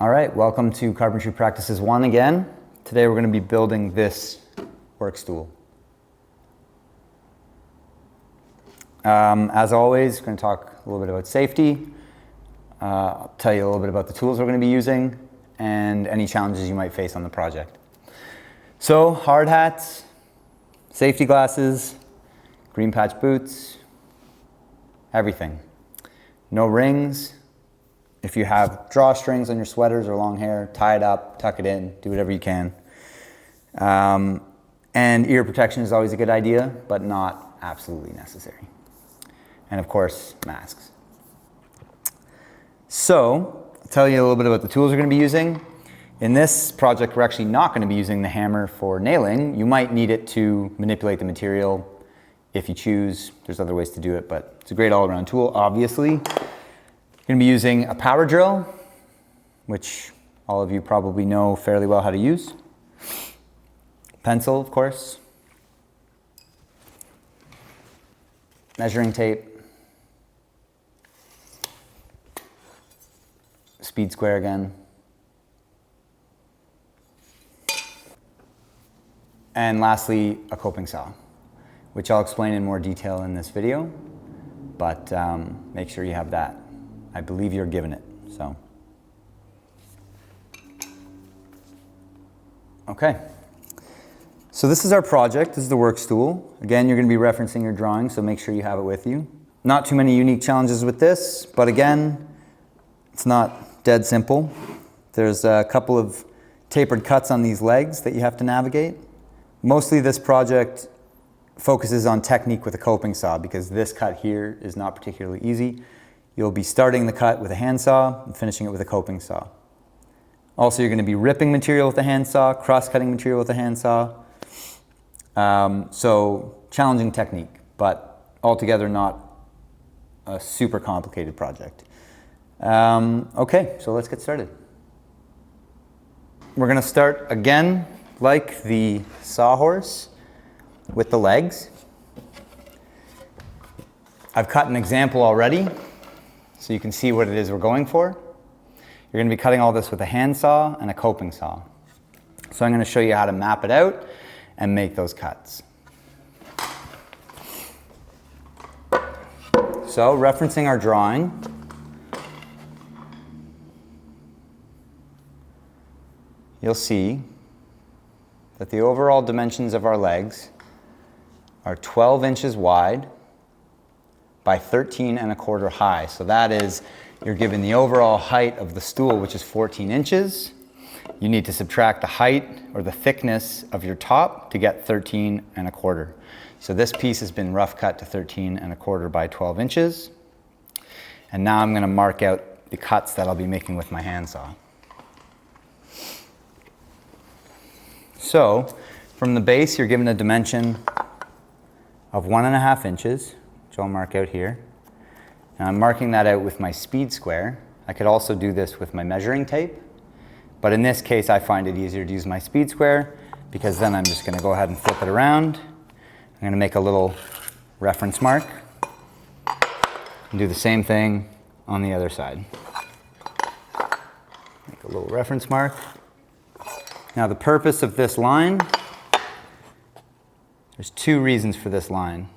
All right, welcome to Carpentry Practices 1 again. Today we're going to be building this work stool. As always, we're going to talk a little bit about safety. I'll tell you a little bit about the tools we're going to be using and any challenges you might face on the project. So, hard hats, safety glasses, green patch boots, everything. No rings. If you have drawstrings on your sweaters or long hair, tie it up, tuck it in, do whatever you can. And ear protection is always a good idea, but not absolutely necessary. And of course, masks. So, I'll tell you a little bit about the tools we're going to be using. In this project, we're actually not going to be using the hammer for nailing. You might need it to manipulate the material if you choose. There's other ways to do it, but it's a great all-around tool, obviously. You're going to be using a power drill, which all of you probably know fairly well how to use. Pencil, of course. Measuring tape. Speed square again. And lastly, a coping saw, which I'll explain in more detail in this video, but make sure you have that. I believe you're given it, so. Okay, so this is our project. This is the work stool. Again, you're going to be referencing your drawing, so make sure you have it with you. Not too many unique challenges with this, but again, it's not dead simple. There's a couple of tapered cuts on these legs that you have to navigate. Mostly this project focuses on technique with a coping saw because this cut here is not particularly easy. You'll be starting the cut with a handsaw and finishing it with a coping saw. Also, you're going to be ripping material with a handsaw, cross-cutting material with a handsaw. So challenging technique, but altogether not a super complicated project. Okay, so let's get started. We're going to start again like the sawhorse with the legs. I've cut an example already, so you can see what it is we're going for. You're going to be cutting all this with a handsaw and a coping saw. So I'm going to show you how to map it out and make those cuts. So, referencing our drawing, you'll see that the overall dimensions of our legs are 12 inches wide by 13 1/4 high. So that is, you're given the overall height of the stool, which is 14 inches. You need to subtract the height or the thickness of your top to get 13 1/4. So this piece has been rough cut to 13 1/4 by 12 inches. And now I'm going to mark out the cuts that I'll be making with my handsaw. So from the base, you're given a dimension of 1.5 inches. Which I'll mark out here. And I'm marking that out with my speed square. I could also do this with my measuring tape, but in this case I find it easier to use my speed square because then I'm just going to go ahead and flip it around. I'm going to make a little reference mark and do the same thing on the other side. Make a little reference mark. Now the purpose of this line, there's two reasons for this line.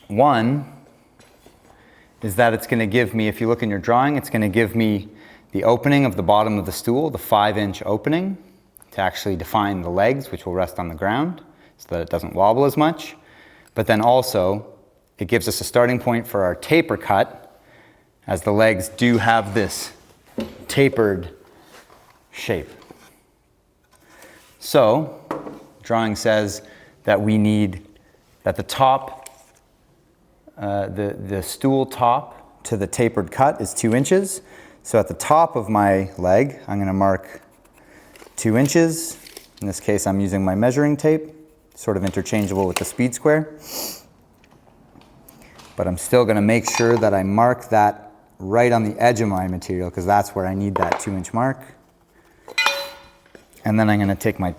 One is that it's going to give me, if you look in your drawing, it's going to give me the opening of the bottom of the stool, the 5-inch opening, to actually define the legs, which will rest on the ground so that it doesn't wobble as much. But then also, it gives us a starting point for our taper cut, as the legs do have this tapered shape. So, drawing says that we need, that the top, the stool top to the tapered cut is 2 inches. So at the top of my leg, I'm going to mark 2 inches. In this case, I'm using my measuring tape, sort of interchangeable with the speed square. But I'm still going to make sure that I mark that right on the edge of my material because that's where I need that 2-inch mark. And then I'm going to take my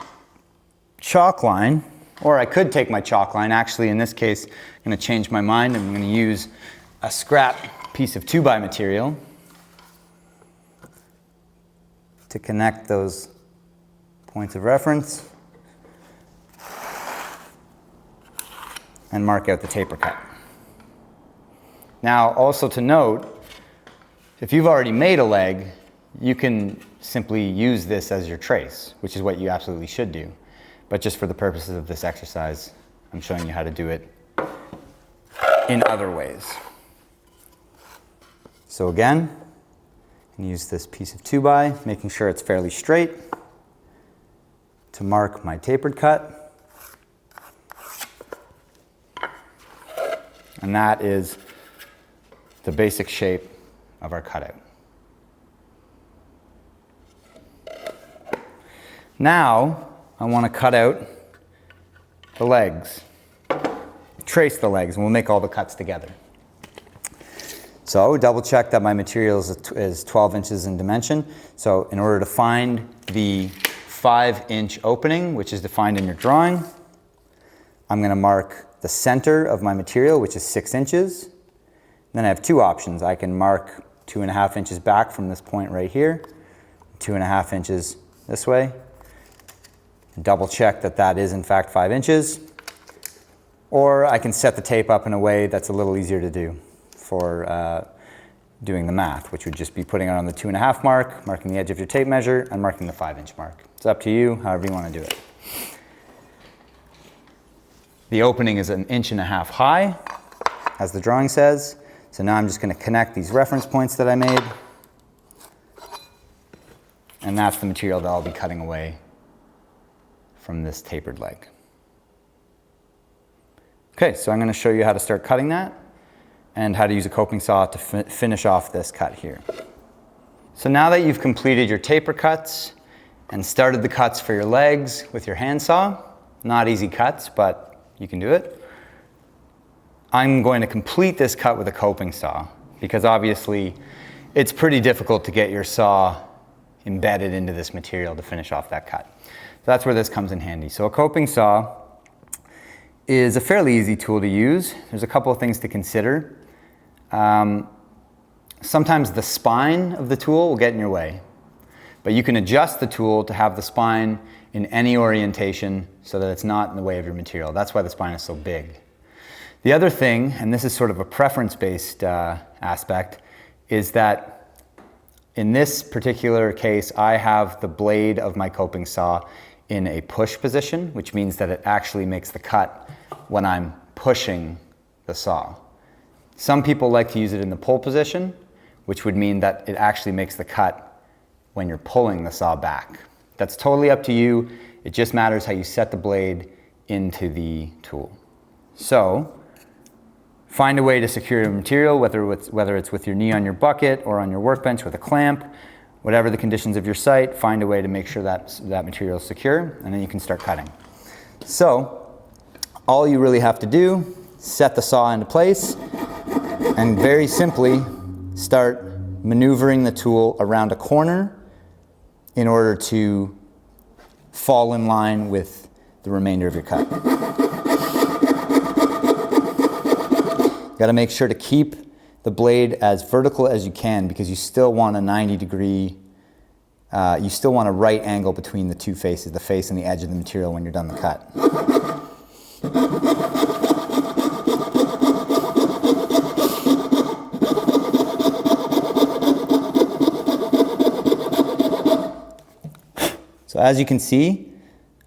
chalk line, or I could take my chalk line. Actually, in this case, I'm going to change my mind and I'm going to use a scrap piece of 2x material. to connect those points of reference and mark out the taper cut. Now, also to note, if you've already made a leg, you can simply use this as your trace, which is what you absolutely should do. But just for the purposes of this exercise, I'm showing you how to do it in other ways. So again, use this piece of 2x, making sure it's fairly straight, to mark my tapered cut. And that is the basic shape of our cutout. Now, I want to cut out the legs, trace the legs, and we'll make all the cuts together. So double check that my material is 12 inches in dimension. So in order to find the 5-inch opening, which is defined in your drawing, I'm going to mark the center of my material, which is 6 inches. Then I have two options. I can mark 2.5 inches back from this point right here, 2.5 inches this way. Double check that that is in fact 5 inches. Or I can set the tape up in a way that's a little easier to do for doing the math, which would just be putting it on the 2.5 mark, marking the edge of your tape measure, and marking the 5-inch mark. It's up to you, however you want to do it. The opening is 1.5 inches high, as the drawing says. So now I'm just going to connect these reference points that I made. And that's the material that I'll be cutting away from this tapered leg. Okay, so I'm going to show you how to start cutting that and how to use a coping saw to finish off this cut here. So now that you've completed your taper cuts and started the cuts for your legs with your handsaw, not easy cuts, but you can do it, I'm going to complete this cut with a coping saw because obviously it's pretty difficult to get your saw embedded into this material to finish off that cut. So that's where this comes in handy. So a coping saw is a fairly easy tool to use. There's a couple of things to consider. Sometimes the spine of the tool will get in your way, but you can adjust the tool to have the spine in any orientation so that it's not in the way of your material. That's why the spine is so big. The other thing, and this is sort of a preference-based aspect, is that in this particular case, I have the blade of my coping saw in a push position, which means that it actually makes the cut when I'm pushing the saw. Some people like to use it in the pull position, which would mean that it actually makes the cut when you're pulling the saw back. That's totally up to you. It just matters how you set the blade into the tool. So, find a way to secure your material, whether it's with your knee on your bucket or on your workbench with a clamp, whatever the conditions of your site, find a way to make sure that material is secure, and then you can start cutting. So, all you really have to do, set the saw into place, and very simply start maneuvering the tool around a corner in order to fall in line with the remainder of your cut. You got to make sure to keep the blade as vertical as you can because you still want a 90-degree, you still want a right angle between the two faces, the face and the edge of the material when you're done the cut. So as you can see,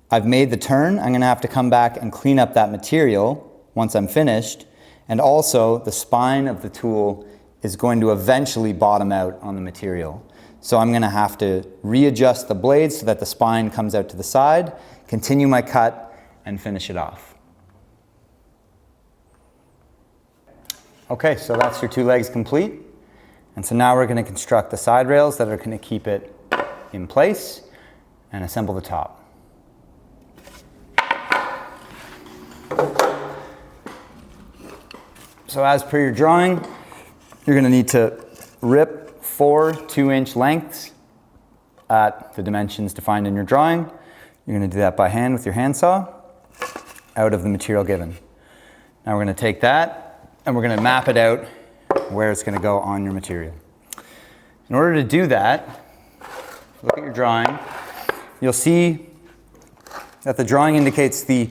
I've made the turn. I'm going to have to come back and clean up that material once I'm finished. And also, the spine of the tool is going to eventually bottom out on the material. So I'm going to have to readjust the blade so that the spine comes out to the side, continue my cut, and finish it off. Okay, so that's your two legs complete. And so now we're going to construct the side rails that are going to keep it in place and assemble the top. So as per your drawing, you're going to need to rip 4 2-inch lengths at the dimensions defined in your drawing. You're going to do that by hand with your handsaw out of the material given. Now we're going to take that and we're going to map it out where it's going to go on your material. In order to do that, look at your drawing, you'll see that the drawing indicates the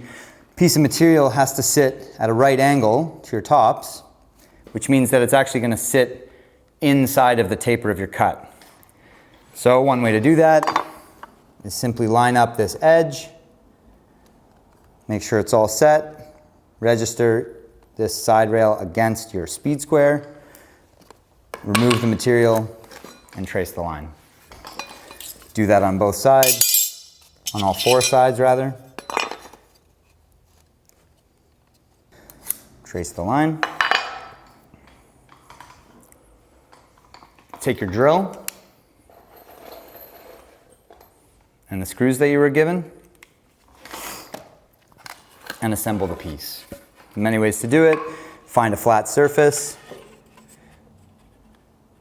piece of material has to sit at a right angle to your tops, which means that it's actually going to sit inside of the taper of your cut. So one way to do that is simply line up this edge, make sure it's all set, register this side rail against your speed square, remove the material, and trace the line. Do that on both sides, on all four sides rather. Trace the line. Take your drill and the screws that you were given and assemble the piece. Many ways to do it. Find a flat surface,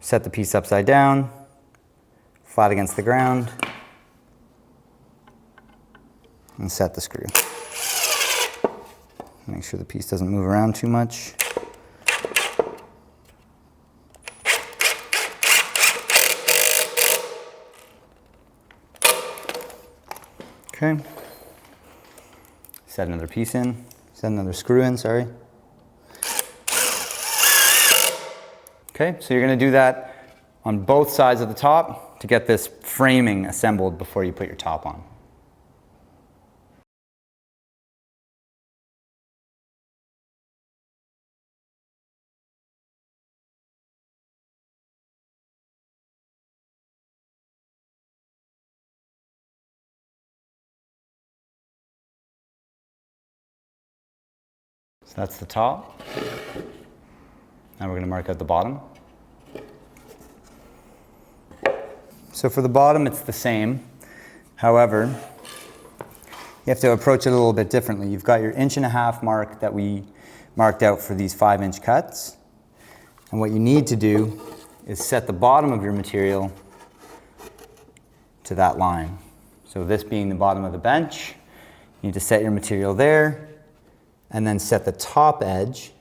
set the piece upside down, flat against the ground, and set the screw. Make sure the piece doesn't move around too much. Okay. Set another piece in. Set another screw in, sorry. Okay, so you're going to do that on both sides of the top to get this framing assembled before you put your top on. So that's the top. Now we're going to mark out the bottom. So for the bottom, it's the same. However, you have to approach it a little bit differently. You've got your 1.5" mark that we marked out for these 5" cuts. And what you need to do is set the bottom of your material to that line. So this being the bottom of the bench, you need to set your material there, and then set the top edge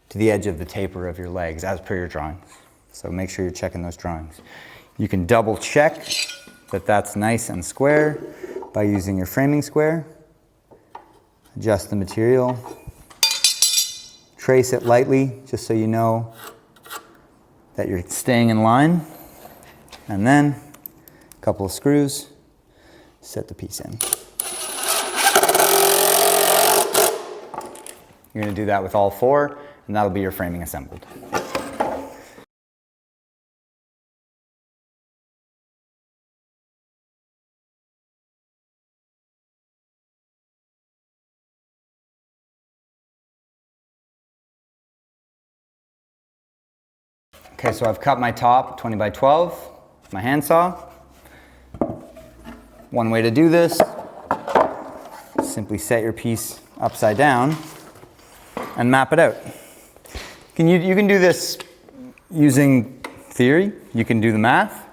to the edge of the taper of your legs as per your drawings. So make sure you're checking those drawings. You can double check that that's nice and square by using your framing square. Adjust the material. Trace it lightly just so you know that you're staying in line. And then a couple of screws, set the piece in. You're going to do that with all 4, and that'll be your framing assembled. Okay, so I've cut my top 20 by 12 with my handsaw. One way to do this, simply set your piece upside down and map it out. You can do this using theory, you can do the math,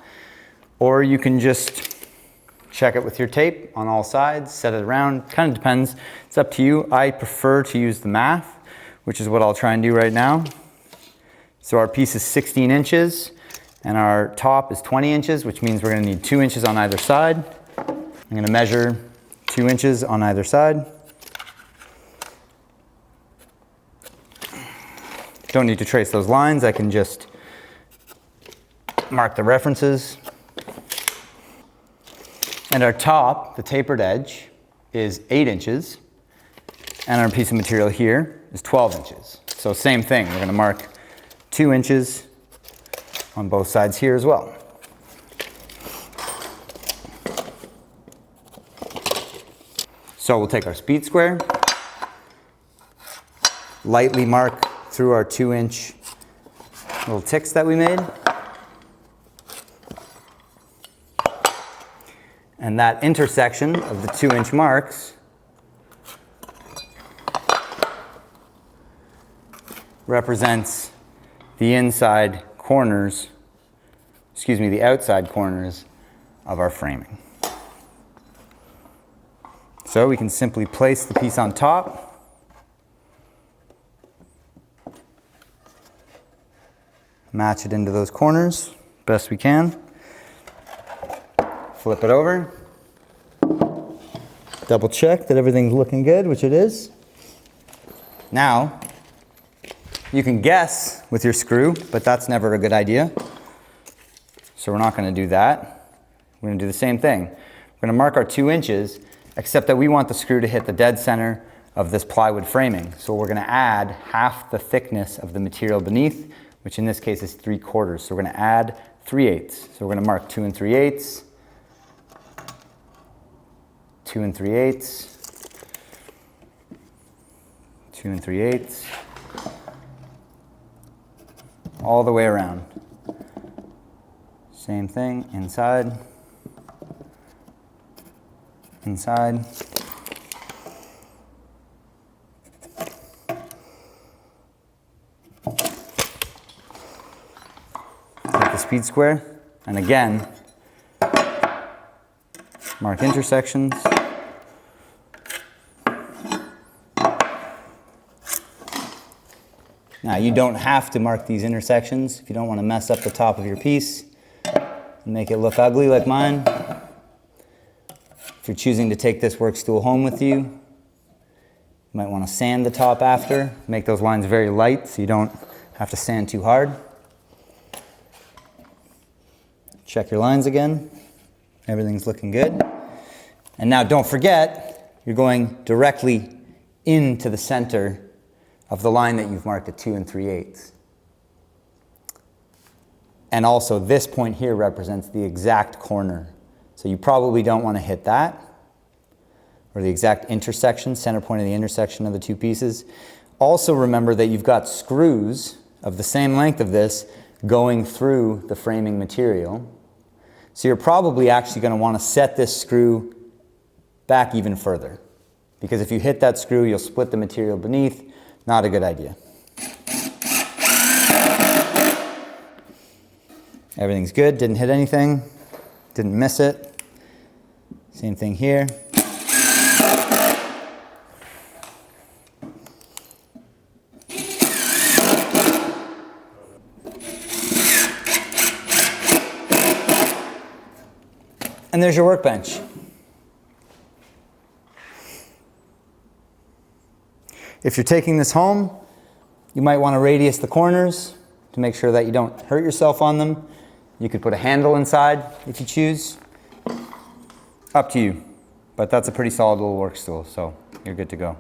or you can just check it with your tape on all sides, set it around. Kind of depends, it's up to you. I prefer to use the math, which is what I'll try and do right now. So our piece is 16 inches and our top is 20 inches, which means we're going to need 2 inches on either side. I'm going to measure 2 inches on either side. Don't need to trace those lines, I can just mark the references. And our top, the tapered edge, is 8 inches, and our piece of material here is 12 inches. So same thing, we're going to mark 2 inches on both sides here as well. So we'll take our speed square, lightly mark through our 2-inch little ticks that we made. And that intersection of the 2-inch marks represents the inside corners, the outside corners of our framing. So we can simply place the piece on top, match it into those corners best we can. Flip it over. Double check that everything's looking good, which it is. Now, you can guess with your screw, but that's never a good idea. So we're not going to do that. We're going to do the same thing. We're going to mark our 2 inches, except that we want the screw to hit the dead center of this plywood framing. So we're going to add half the thickness of the material beneath, which in this case is 3/4. So we're going to add 3/8. So we're going to mark 2 3/8, 2 3/8, 2 3/8, all the way around. Same thing, inside, inside. Take the speed square, and again, mark intersections. Now, you don't have to mark these intersections if you don't want to mess up the top of your piece and make it look ugly like mine. If you're choosing to take this work stool home with you, you might want to sand the top after. Make those lines very light so you don't have to sand too hard. Check your lines again. Everything's looking good. And now don't forget, you're going directly into the center of the line that you've marked at 2 3/8. And also this point here represents the exact corner. So you probably don't want to hit that, or the exact intersection, center point of the intersection of the 2 pieces. Also remember that you've got screws of the same length of this going through the framing material. So you're probably actually going to want to set this screw back even further, because if you hit that screw, you'll split the material beneath. Not a good idea. Everything's good, didn't hit anything, didn't miss it. Same thing here. And there's your workbench. If you're taking this home, you might want to radius the corners to make sure that you don't hurt yourself on them. You could put a handle inside if you choose. Up to you. But that's a pretty solid little work stool, so you're good to go.